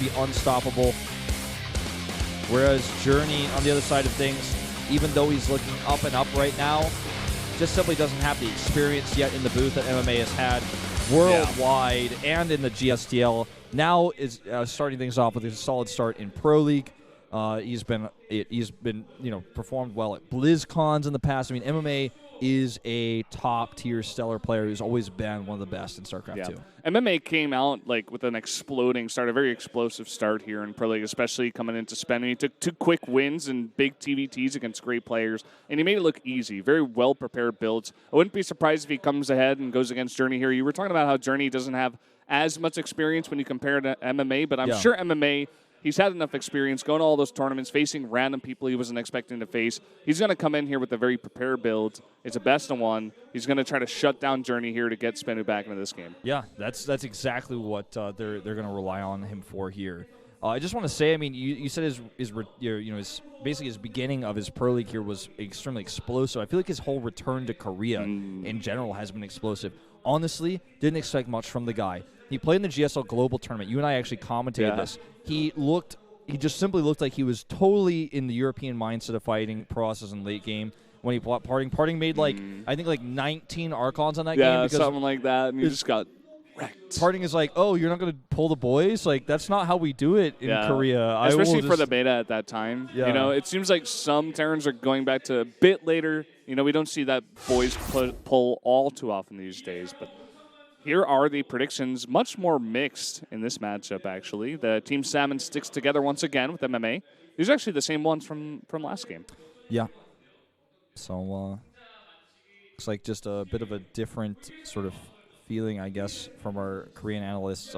be unstoppable. Whereas Journey, on the other side of things, even though he's looking up and up right now, just simply doesn't have the experience yet in the booth that MMA has had worldwide and in the GSTL. Now is starting things off with a solid start in Pro League. He's been performed well at BlizzCons in the past. I mean, MMA is a top-tier stellar player who's always been one of the best in StarCraft 2. MMA came out with an exploding start, a very explosive start here in Pro League, especially coming into Spen. He took 2 quick wins and big TVTs against great players, and he made it look easy. Very well-prepared builds. I wouldn't be surprised if he comes ahead and goes against Journey here. You were talking about how Journey doesn't have as much experience when you compare to MMA, but I'm sure MMA, he's had enough experience going to all those tournaments, facing random people he wasn't expecting to face. He's going to come in here with a very prepared build. It's a best-of-1. He's going to try to shut down Journey here to get Spenu back into this game. Yeah, that's exactly what they're going to rely on him for here. I just want to say, I mean, you said his beginning of his Pro League here was extremely explosive. I feel like his whole return to Korea in general has been explosive. Honestly, didn't expect much from the guy. He played in the GSL Global Tournament. You and I actually commentated this. He just simply looked like he was totally in the European mindset of fighting process in late game. When he fought Parting. Parting made I think 19 Archons on that game. Yeah, something like that, and he just got wrecked. Parting is like, oh, you're not going to pull the boys? Like, that's not how we do it in Korea. Especially for the beta at that time. Yeah. You know, it seems like some Terrans are going back to a bit later. You know, we don't see that boys pull all too often these days, but here are the predictions, much more mixed in this matchup, actually. The Team Salmon sticks together once again with MMA. These are actually the same ones from last game. Yeah. So, looks like just a bit of a different sort of feeling, I guess, from our Korean analysts.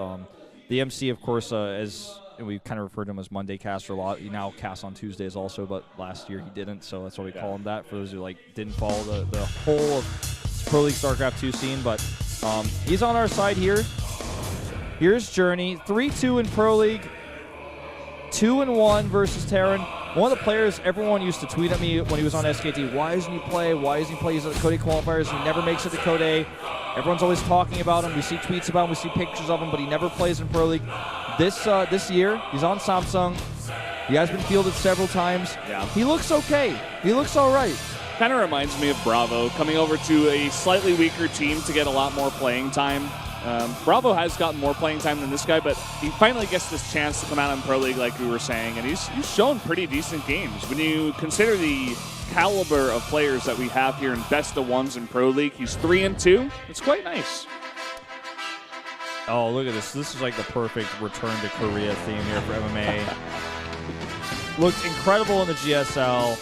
The MC, of course, as we kind of refer to him as Monday Caster a lot. He now casts on Tuesdays also, but last year he didn't, so that's why we call him that, for those who didn't follow the whole of Pro League StarCraft 2 scene. But he's on our side here. Here's Journey, 3-2 in Pro League, 2-1 versus Terran. One of the players everyone used to tweet at me when he was on SKT, why doesn't he play? Why doesn't he play? He's at the Code A qualifiers. He never makes it to Code A. Everyone's always talking about him. We see tweets about him. We see pictures of him, but he never plays in Pro League. This year, he's on Samsung. He has been fielded several times. Yeah. He looks okay. He looks all right. Kind of reminds me of Bravo, coming over to a slightly weaker team to get a lot more playing time. Bravo has gotten more playing time than this guy, but he finally gets this chance to come out in Pro League like we were saying, and he's shown pretty decent games. When you consider the caliber of players that we have here in best-of-1s in Pro League, he's 3-2. It's quite nice. Oh, look at this. This is like the perfect return to Korea theme here for MMA. Looked incredible in the GSL.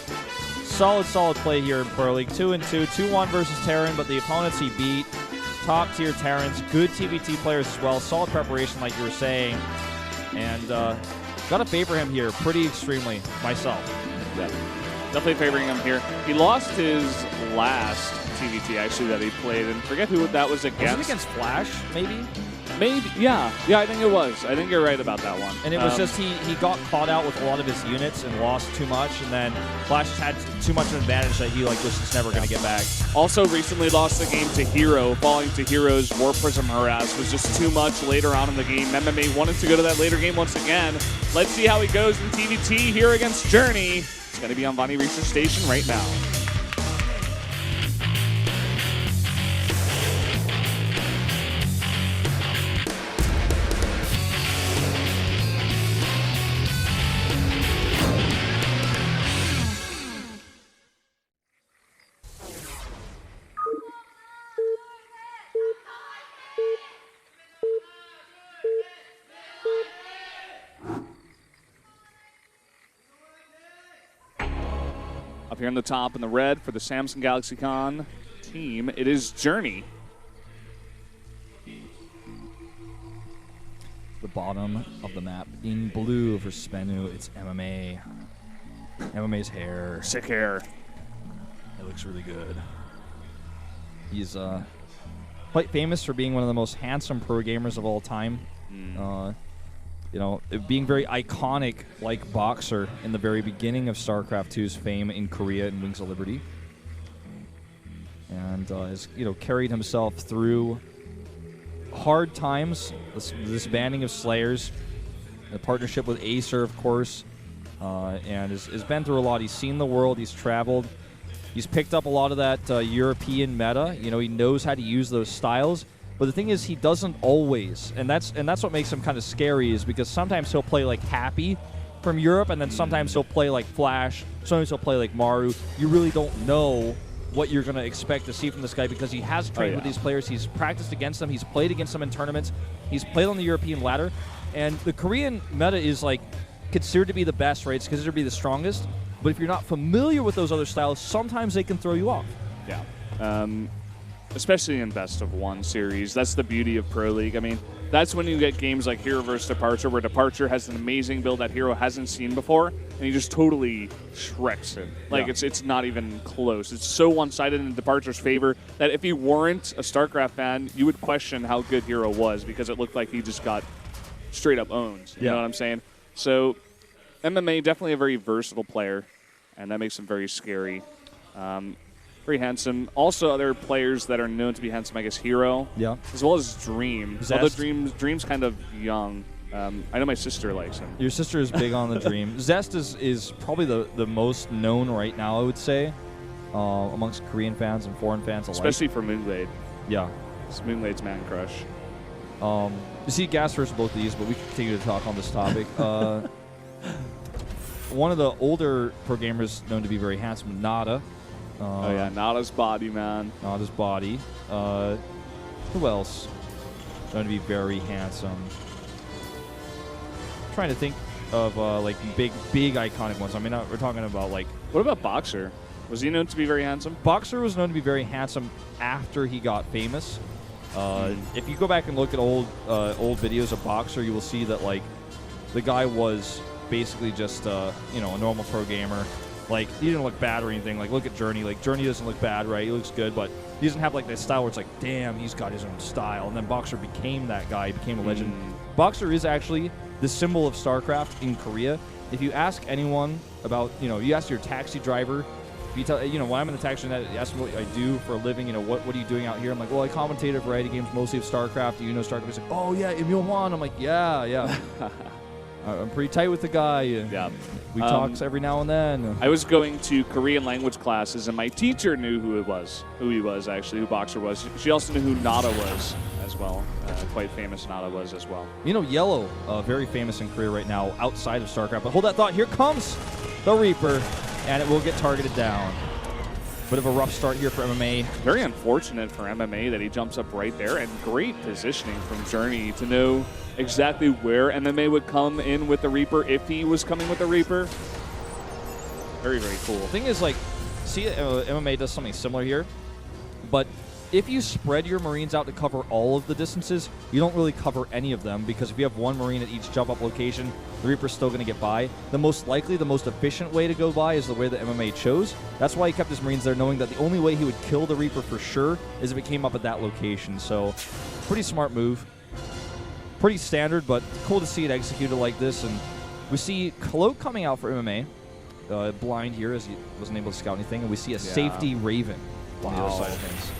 Solid play here in Pro League. 2-2, 2-1 versus Terran, but the opponents he beat, top-tier Terrans, good TVT players as well. Solid preparation, like you were saying. And got to favor him here pretty extremely, myself. Yeah, definitely favoring him here. He lost his last TVT, actually, that he played, and forget who that was against. Was it against Flash, maybe? Maybe, yeah, I think it was. I think you're right about that one. And it was just he got caught out with a lot of his units and lost too much, and then Flash had too much of an advantage that he was just never going to get back. Also recently lost the game to Hero. Falling to Hero's War Prism Harass was just too much later on in the game. MMA wanted to go to that later game once again. Let's see how he goes in TVT here against Journey. It's going to be on Vonnie Research Station right now. Up here on the top in the red for the Samsung Galaxy Con team, it is Journey. The bottom of the map in blue for Spenu, it's MMA. MMA's hair. Sick hair. It looks really good. He's quite famous for being one of the most handsome pro gamers of all time. Being very iconic like Boxer in the very beginning of StarCraft 2's fame in Korea and Wings of Liberty. And has carried himself through hard times, this banning of Slayers, a partnership with Acer, of course, and has been through a lot. He's seen the world. He's traveled. He's picked up a lot of that European meta. You know, he knows how to use those styles. But the thing is, he doesn't always, and that's what makes him kind of scary, is because sometimes he'll play like Happy from Europe, and then sometimes he'll play like Flash, sometimes he'll play like Maru. You really don't know what you're going to expect to see from this guy because he has trained with these players. He's practiced against them. He's played against them in tournaments. He's played on the European ladder. And the Korean meta is like considered to be the best, right? It's considered to be the strongest. But if you're not familiar with those other styles, sometimes they can throw you off. Yeah. Especially in best of one series. That's the beauty of Pro League. I mean, that's when you get games like Hero versus Departure, where Departure has an amazing build that Hero hasn't seen before, and he just totally shreks it. Like, it's not even close. It's so one-sided in Departure's favor that if he weren't a StarCraft fan, you would question how good Hero was, because it looked like he just got straight-up owned. You know what I'm saying? So, MMA, definitely a very versatile player, and that makes him very scary. Very handsome. Also, other players that are known to be handsome, I guess, Hero. Yeah. As well as Dream. Zest. Although Dream's kind of young. I know my sister likes him. Your sister is big on the Dream. Zest is probably the most known right now, I would say, amongst Korean fans and foreign fans alike. Especially for Moonblade. Yeah. It's Moonblade's man crush. You see gas versus both of these, but we can continue to talk on this topic. One of the older pro gamers known to be very handsome, Nada. Nada's body, man. Nada's body. Who else? Known to be very handsome. Trying to think of like big iconic ones. I mean, we're talking about like. What about Boxer? Was he known to be very handsome? Boxer was known to be very handsome after he got famous. If you go back and look at old videos of Boxer, you will see that like the guy was basically just a normal pro gamer. Like, he didn't look bad or anything. Like, look at Journey. Like, Journey doesn't look bad, right? He looks good, but he doesn't have, like, this style where it's like, damn, he's got his own style. And then Boxer became that guy. He became a legend. Boxer is actually the symbol of StarCraft in Korea. If you ask anyone about, you ask your taxi driver, if you tell, when I'm in the taxi, and you ask me what I do for a living, what are you doing out here? I'm like, well, I commentate a variety of games, mostly of StarCraft. Do you know StarCraft? He's like, oh, yeah, Emil Juan. I'm like, yeah. I'm pretty tight with the guy. Yeah. We talk every now and then. I was going to Korean language classes, and my teacher knew who he was, who Boxer was. She also knew who Nada was as well. Quite famous Nada was as well. Yellow, very famous in Korea right now outside of StarCraft. But hold that thought. Here comes the Reaper, and it will get targeted down. Bit of a rough start here for MMA. Very unfortunate for MMA that he jumps up right there, and great positioning from Journey to know exactly where MMA would come in with the Reaper if he was coming with the Reaper. Very, very cool. The thing is, like, see, MMA does something similar here, but if you spread your Marines out to cover all of the distances, you don't really cover any of them, because if you have one Marine at each jump-up location, the Reaper's still going to get by. The most efficient way to go by is the way that MMA chose. That's why he kept his Marines there, knowing that the only way he would kill the Reaper for sure is if it came up at that location. So, pretty smart move. Pretty standard, but cool to see it executed like this. And we see Cloak coming out for MMA. Blind here, as he wasn't able to scout anything. And we see a safety Raven on the other side of things.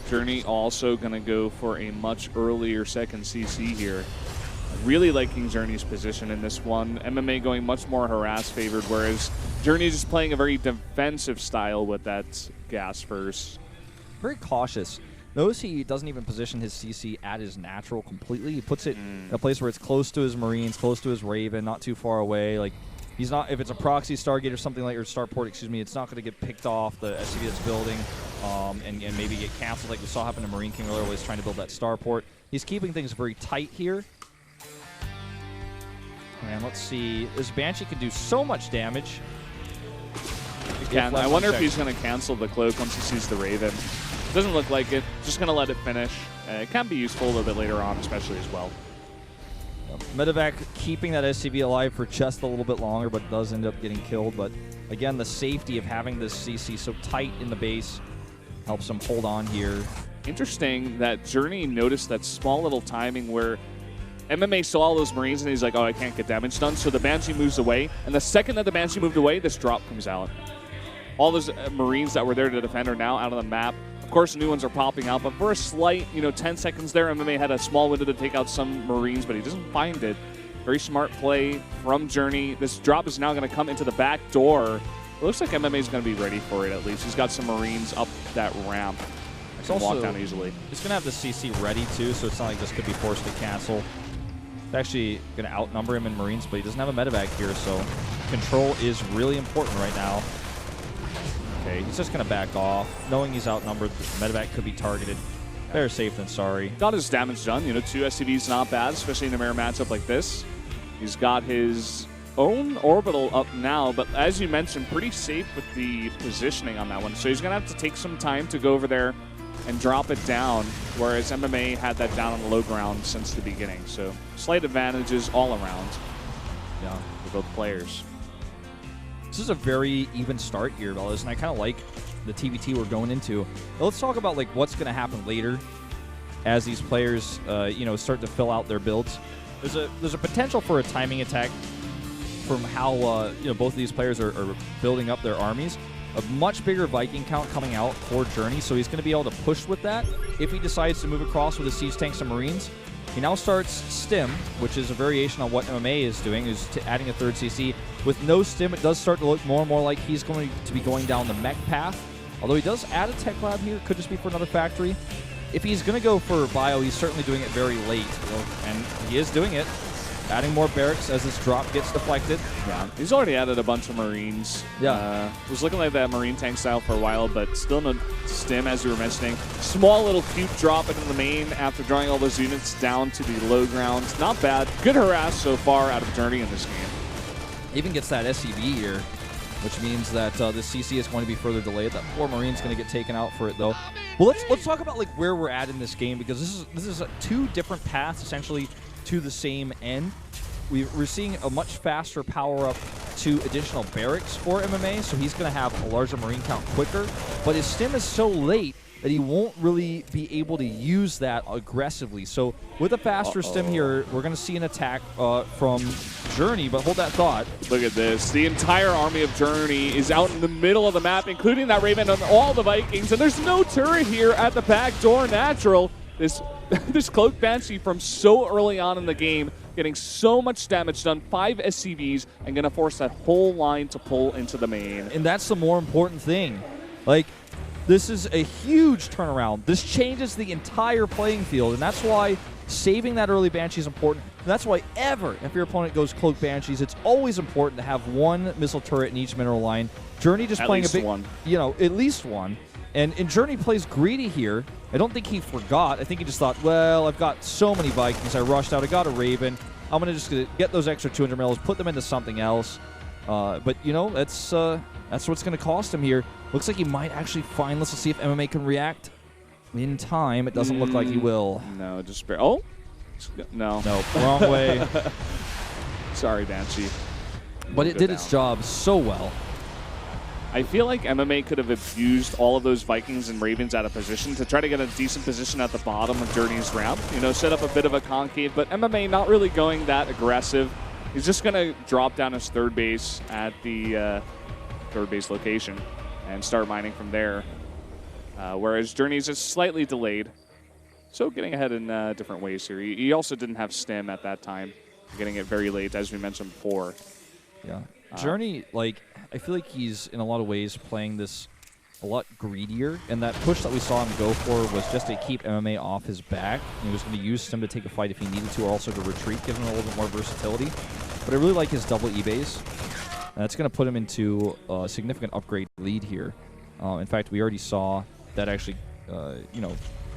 Journey also going to go for a much earlier second CC here. Really liking Journey's position in this one. MMA going much more harass favored, whereas Journey is just playing a very defensive style with that gas first. Very cautious. Notice he doesn't even position his CC at his natural completely. He puts it in a place where it's close to his Marines, close to his Raven, not too far away. Like, he's not, if it's a proxy Stargate or something like, or Starport, it's not going to get picked off the SCV that's building and maybe get canceled like we saw happen to Marine King earlier, where he's trying to build that Starport. He's keeping things very tight here. And let's see, this Banshee can do so much damage. I wonder if he's going to cancel the Cloak once he sees the Raven. Doesn't look like it. Just going to let it finish. It can be useful a little bit later on, especially as well. Medevac keeping that SCV alive for just a little bit longer, but does end up getting killed. But again, the safety of having this CC so tight in the base helps him hold on here. Interesting that Journey noticed that small little timing where MMA saw all those Marines and he's like, oh, I can't get damage done. So the Banshee moves away. And the second that the Banshee moved away, this drop comes out. All those Marines that were there to defend are now out of the map. Of course, new ones are popping out, but for a slight, 10 seconds there, MMA had a small window to take out some Marines, but he doesn't find it. Very smart play from Journey. This drop is now going to come into the back door. It looks like MMA is going to be ready for it at least. He's got some Marines up that ramp. It's Can also walk down easily. It's going to have the CC ready, too, so it's not like this could be forced to cancel. It's actually going to outnumber him in Marines, but he doesn't have a medevac here, so control is really important right now. Okay, he's just going to back off. Knowing he's outnumbered, the medevac could be targeted. Better safe than sorry. Got his damage done. You know, 2 SCVs not bad, especially in a mirror matchup like this. He's got his own orbital up now, but as you mentioned, pretty safe with the positioning on that one. So he's going to have to take some time to go over there and drop it down, whereas MMA had that down on the low ground since the beginning. So slight advantages all around for both players. This is a very even start here, fellas, and I kind of like the TVT we're going into. But let's talk about like what's going to happen later as these players, start to fill out their builds. There's a potential for a timing attack from how both of these players are building up their armies. A much bigger Viking count coming out for Journey, so he's going to be able to push with that if he decides to move across with the siege tanks and Marines. He now starts Stim, which is a variation on what MMA is doing, is adding a third CC. With no Stim, it does start to look more and more like he's going to be going down the mech path. Although he does add a tech lab here, could just be for another factory. If he's going to go for bio, he's certainly doing it very late, and he is doing it. Adding more barracks as this drop gets deflected. Yeah, he's already added a bunch of Marines. Yeah. Was looking like that Marine tank style for a while, but still no Stim, as you were mentioning. Small little cube drop into the main after drawing all those units down to the low ground. Not bad. Good harass so far out of Journey in this game. Even gets that SCV here, which means that the CC is going to be further delayed. That poor Marine's going to get taken out for it, though. Well, let's talk about like where we're at in this game, because this is two different paths essentially to the same end. We're seeing a much faster power up to additional barracks for MMA, so he's going to have a larger Marine count quicker. But his Stim is so late that he won't really be able to use that aggressively. So with a faster Stim here, we're going to see an attack from Journey, but hold that thought. Look at this. The entire army of Journey is out in the middle of the map, including that Raven and all the Vikings, and there's no turret here at the back door. Natural. This Cloak Banshee from so early on in the game, getting so much damage done, 5 SCVs, and going to force that whole line to pull into the main. And that's the more important thing. Like, this is a huge turnaround. This changes the entire playing field, and that's why saving that early Banshee is important. And that's why if your opponent goes Cloak Banshees, it's always important to have one missile turret in each mineral line. Journey just playing a big one. At least one. And Journey plays greedy here. I don't think he forgot. I think he just thought, well, I've got so many Vikings. I rushed out. I got a Raven. I'm going to just get those extra 200 mils, put them into something else. But, that's what's going to cost him here. Looks like he might actually find. Let's see if MMA can react in time. It doesn't look like he will. No, just no. No, wrong way. Sorry, Banshee. But it did its job so well. I feel like MMA could have abused all of those Vikings and Ravens out of position to try to get a decent position at the bottom of Journey's ramp. Set up a bit of a concave, but MMA not really going that aggressive. He's just going to drop down his third base at the third base location and start mining from there. Whereas Journey's is slightly delayed. So getting ahead in different ways here. He also didn't have Stim at that time, getting it very late, as we mentioned before. Yeah. Journey, I feel like he's in a lot of ways playing this a lot greedier, and that push that we saw him go for was just to keep MMA off his back. And he was going to use Stim to take a fight if he needed to, or also to retreat, give him a little bit more versatility. But I really like his double E-base. That's going to put him into a significant upgrade lead here. In fact, we already saw that actually,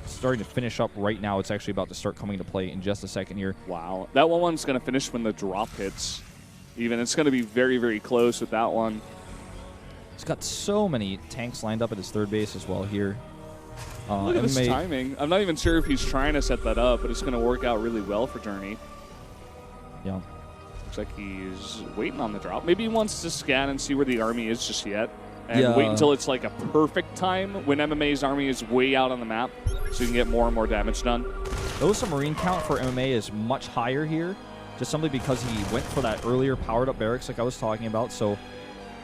starting to finish up right now. It's actually about to start coming into play in just a second here. Wow. That one's going to finish when the drop hits. Even it's going to be very, very close with that one. He's got so many tanks lined up at his third base as well here. Look at this timing. I'm not even sure if he's trying to set that up, but it's going to work out really well for Journey. Yeah. Looks like he's waiting on the drop. Maybe he wants to scan and see where the army is just yet. And wait until it's like a perfect time when MMA's army is way out on the map so you can get more and more damage done. Though the Marine count for MMA is much higher here, just simply because he went for that earlier powered-up barracks like I was talking about. So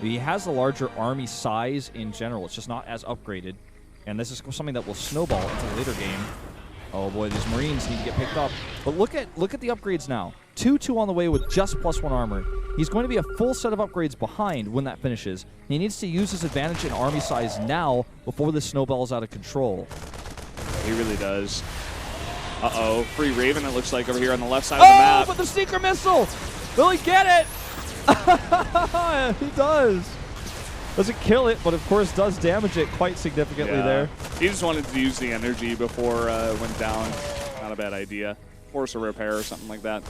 he has a larger army size in general. It's just not as upgraded. And this is something that will snowball into the later game. Oh boy, these Marines need to get picked up. But look at the upgrades now. 2-2 on the way with just +1 armor. He's going to be a full set of upgrades behind when that finishes. He needs to use his advantage in army size now before this snowballs out of control. He really does. Uh-oh. Free Raven, it looks like, over here on the left side of the map. Oh, but the Seeker Missile! Will he get it? He does. Doesn't kill it, but of course does damage it quite significantly there. He just wanted to use the energy before it went down. Not a bad idea. Force a repair or something like that.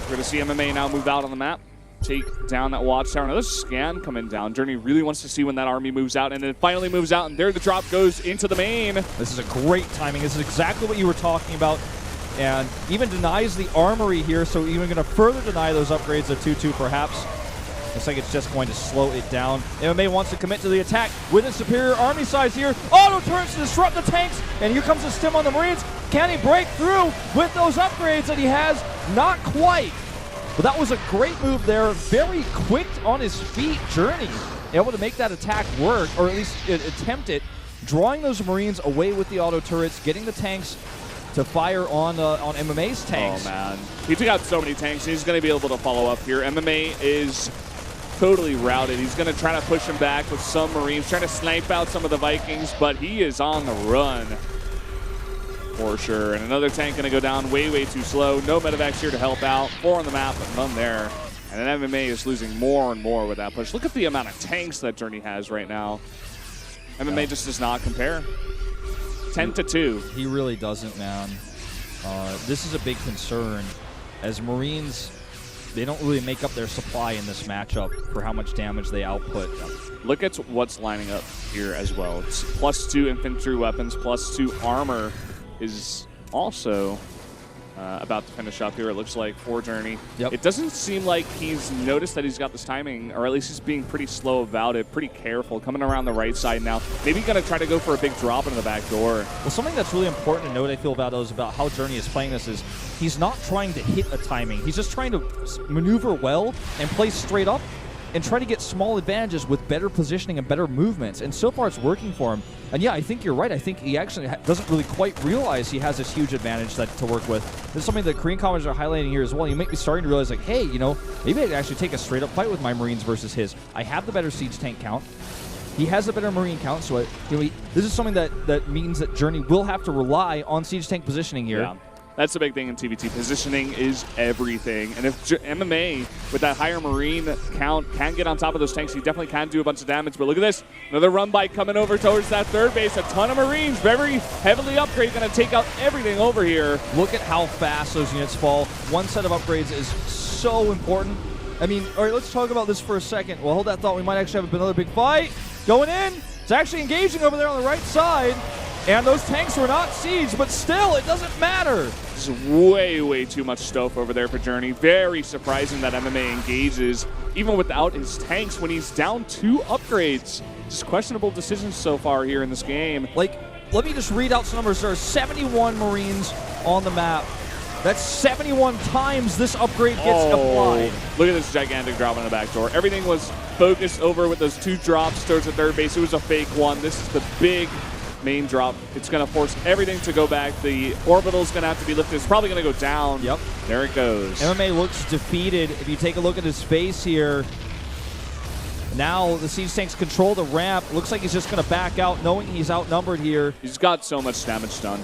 We're going to see MMA now move out on the map. Take down that watchtower. Another scan coming down. Journey really wants to see when that army moves out, and it finally moves out, and there the drop goes into the main. This is a great timing. This is exactly what you were talking about, and even denies the armory here, so even going to further deny those upgrades of 2-2 perhaps. Looks like it's just going to slow it down. MMA wants to commit to the attack with a superior army size here. Auto turns to disrupt the tanks, and here comes the stim on the Marines. Can he break through with those upgrades that he has? Not quite. But that was a great move there. Very quick on his feet. Journey able to make that attack work, or at least attempt it. Drawing those Marines away with the auto turrets, getting the tanks to fire on MMA's tanks. Oh, man. He took out so many tanks. He's going to be able to follow up here. MMA is totally routed. He's going to try to push him back with some Marines, trying to snipe out some of the Vikings, but he is on the run for sure. And another tank going to go down way, way too slow. No medevacs here to help out. 4 on the map, but none there. And then MMA is losing more and more with that push. Look at the amount of tanks that Journey has right now. MMA just does not compare. 10-2. He really doesn't, man. This is a big concern, as Marines, they don't really make up their supply in this matchup for how much damage they output. Look at what's lining up here as well. It's +2 infantry weapons, +2 armor is also about to finish up here, it looks like, for Journey. Yep. It doesn't seem like he's noticed that he's got this timing, or at least he's being pretty slow about it, pretty careful, coming around the right side now. Maybe going to try to go for a big drop into the back door. Well, something that's really important to note, I feel, Vado, is about how Journey is playing this is he's not trying to hit a timing. He's just trying to maneuver well and play straight up and try to get small advantages with better positioning and better movements. And so far, it's working for him. And yeah, I think you're right. I think he actually doesn't really quite realize he has this huge advantage to work with. This is something that Korean commenters are highlighting here as well. You might be starting to realize, like, hey, you know, maybe I could actually take a straight-up fight with my Marines versus his. I have the better siege tank count. He has a better Marine count, so this is something that means that Journey will have to rely on siege tank positioning here. Yeah. That's the big thing in TVT. Positioning is everything. And if MMA, with that higher Marine count, can get on top of those tanks, he definitely can do a bunch of damage. But look at this. Another run by coming over towards that third base. A ton of Marines, very heavily upgraded, going to take out everything over here. Look at how fast those units fall. One set of upgrades is so important. I mean, all right, let's talk about this for a second. Well, hold that thought. We might actually have another big fight. Going in. It's actually engaging over there on the right side. And those tanks were not sieged, but still, it doesn't matter. This is way, way too much stuff over there for Journey. Very surprising that MMA engages, even without his tanks, when he's down 2 upgrades. Just questionable decisions so far here in this game. Like, let me just read out some numbers. There are 71 Marines on the map. That's 71 times this upgrade gets applied. Look at this gigantic drop on the back door. Everything was focused over with those 2 drops towards the third base. It was a fake one. This is the big main drop. It's going to force everything to go back. The orbital's going to have to be lifted. It's probably going to go down. Yep. There it goes. MMA looks defeated. If you take a look at his face here, now the siege tanks control the ramp. Looks like he's just going to back out, knowing he's outnumbered here. He's got so much damage done.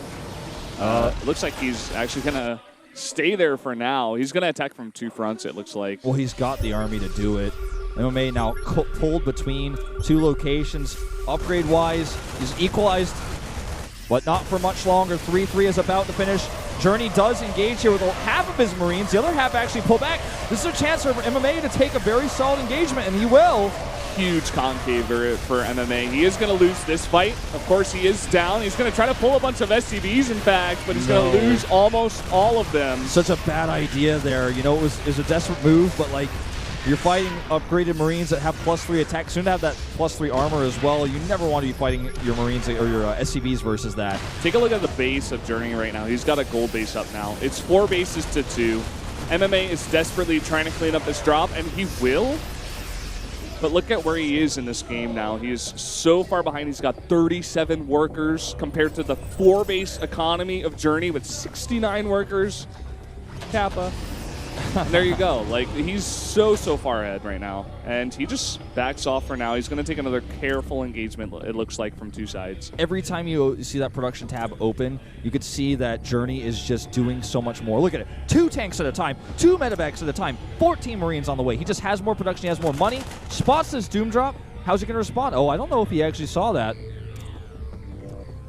It looks like he's actually going to stay there for now. He's going to attack from 2 fronts, it looks like. Well, he's got the army to do it. MMA now pulled between 2 locations. Upgrade-wise, he's equalized, but not for much longer. 3-3 is about to finish. Journey does engage here with half of his Marines. The other half actually pull back. This is a chance for MMA to take a very solid engagement, and he will. Huge concave for MMA. He is going to lose this fight. Of course, he is down. He's going to try to pull a bunch of SCVs, in fact, but he's going to lose almost all of them. Such a bad idea there. You know, it was a desperate move, but, like, you're fighting upgraded Marines that have +3 attack, soon to have that +3 armor as well. You never want to be fighting your Marines or your SCVs versus that. Take a look at the base of Journey right now. He's got a gold base up now. It's 4 bases to 2. MMA is desperately trying to clean up this drop, and he will. But look at where he is in this game now. He is so far behind. He's got 37 workers compared to the 4 base economy of Journey with 69 workers. Kappa. And there you go. Like, he's so far ahead right now. And he just backs off for now. He's going to take another careful engagement, it looks like, from two sides. Every time you see that production tab open, you could see that Journey is just doing so much more. Look at it. 2 tanks at a time, 2 medevacs at a time, 14 Marines on the way. He just has more production. He has more money. Spots this Doom drop. How's he going to respond? Oh, I don't know if he actually saw that.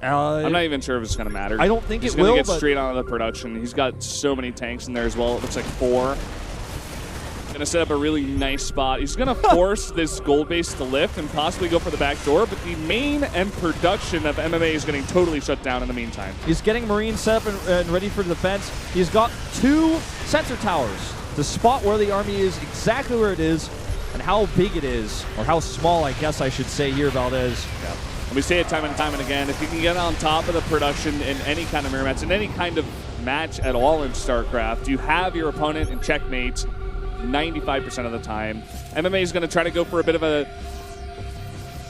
I'm not even sure if it's going to matter. I don't think He's it will. He's going to get straight onto the production. He's got so many tanks in there as well. It looks like 4. Going to set up a really nice spot. He's going to force this gold base to lift and possibly go for the back door, but the main and production of MMA is getting totally shut down in the meantime. He's getting Marines set up and ready for defense. He's got 2 sensor towers to spot where the army is, exactly where it is, and how big it is, or how small, I guess I should say here, Valdez. Yeah. And we say it time and time and again, if you can get on top of the production in any kind of mirror match, in any kind of match at all in StarCraft, you have your opponent in checkmate 95% of the time. MMA is going to try to go for a bit of a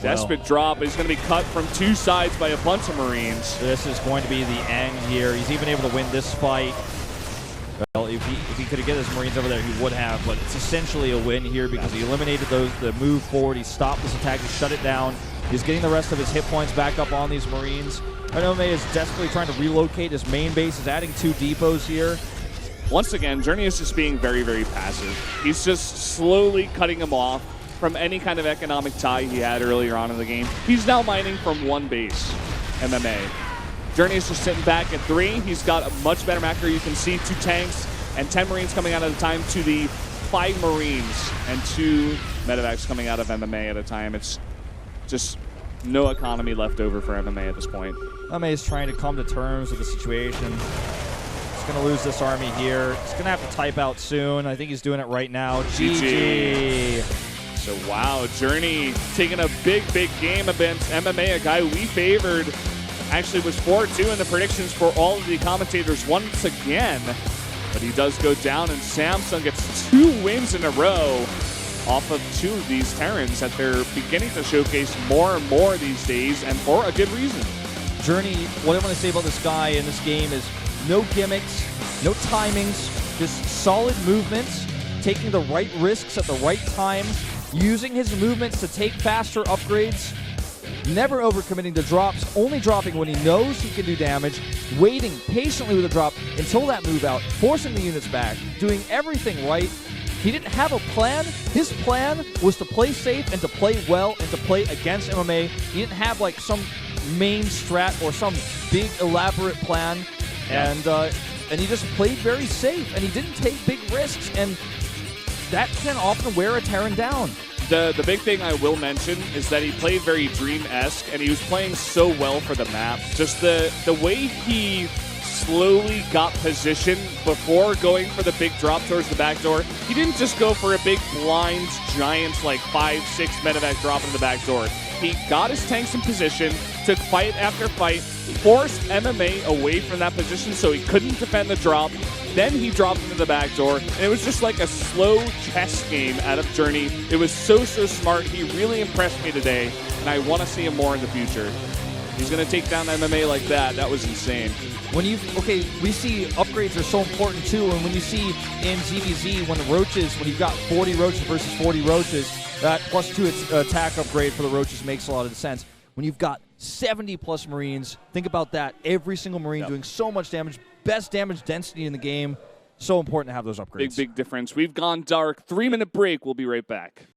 desperate drop. He's going to be cut from 2 sides by a bunch of Marines. This is going to be the end here. He's even able to win this fight. Well, if he could have get his Marines over there, he would have, but it's essentially a win here because he eliminated the move forward. He stopped this attack. He shut it down. He's getting the rest of his hit points back up on these Marines. MMA is desperately trying to relocate his main base. He's adding 2 depots here. Once again, Journey is just being very, very passive. He's just slowly cutting him off from any kind of economic tie he had earlier on in the game. He's now mining from 1 base, MMA. Journey is just sitting back at 3. He's got a much better macro. You can see 2 tanks and 10 Marines coming out at a time to the 5 Marines and 2 medevacs coming out of MMA at a time. It's just no economy left over for MMA at this point. MMA is trying to come to terms with the situation. He's going to lose this army here. He's going to have to type out soon. I think he's doing it right now. GG. So, wow, Journey taking a big game against MMA, a guy we favored. Actually was 4-2 in the predictions for all of the commentators once again. But he does go down, and Samsung gets 2 wins in a row off of 2 of these Terrans that they're beginning to showcase more and more these days, and for a good reason. Journey, what I want to say about this guy in this game is no gimmicks, no timings, just solid movements, taking the right risks at the right time, using his movements to take faster upgrades, never overcommitting to drops, only dropping when he knows he can do damage, waiting patiently with a drop until that move out, forcing the units back, doing everything right. He didn't have a plan. His plan was to play safe and to play well and to play against MMA. He didn't have like some main strat or some big elaborate plan. Yeah. And he just played very safe, and he didn't take big risks, and that can often wear a Terran down. The big thing I will mention is that he played very Dream-esque, and he was playing so well for the map. Just the way he slowly got position before going for the big drop towards the back door. He didn't just go for a big blind, giant, like 5-6 medevac drop in the back door. He got his tanks in position, took fight after fight, forced MMA away from that position so he couldn't defend the drop. Then he dropped into the back door, and it was just like a slow chess game out of Journey. It was so smart. He really impressed me today, and I want to see him more in the future. He's going to take down MMA like that. That was insane. We see upgrades are so important too, and when you see in ZVZ, when you've got 40 roaches versus 40 roaches, that +2 attack upgrade for the roaches makes a lot of sense. When you've got 70 plus Marines, think about that. Every single Marine doing so much damage, best damage density in the game. So important to have those upgrades. Big difference. We've gone dark. 3-minute break. We'll be right back.